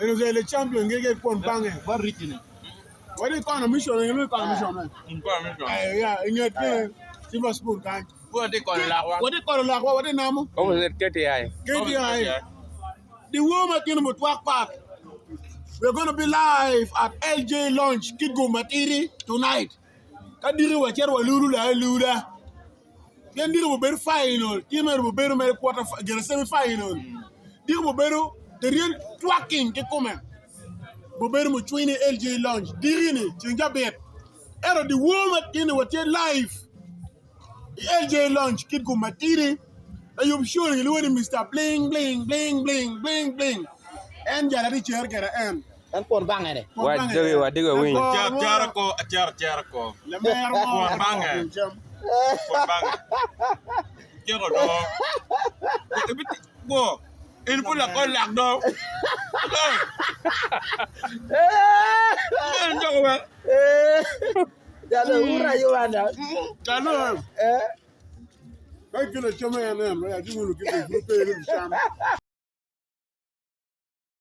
Eno ze le champion ngeke pon bange. Ba ritini. What is kind of mission? You know kind of mission. Yeah, in your Silver Spoon kan. What they call la. What is called like what is name? What was it? KTI. KTI. The woman in Mutwak Park. We're going to be live at LJ Launch Kidgo Matiri tonight. Kadiri wa chero lula lula. Kendiri will be final. Timer will be quarter semi final. Diri will be the real twerking ke come. Boberu mchwini LJ Launch. Diri ni chinja bet. Ero the woman in wa chero live. LJ Launch Kidgo Matiri. And you're sure you know Mr. Bling bling bling bling bling bling. And jara di chair kera en. Kan pon bange de. What do you win? Tiara ko. Le maire mo bange. Tiara do. Bo. Il faut la colle là do. Jalo ura yo anda. Kanu. Kai kile chama ya nem, ya jimu lu kile grupe ile mshamba.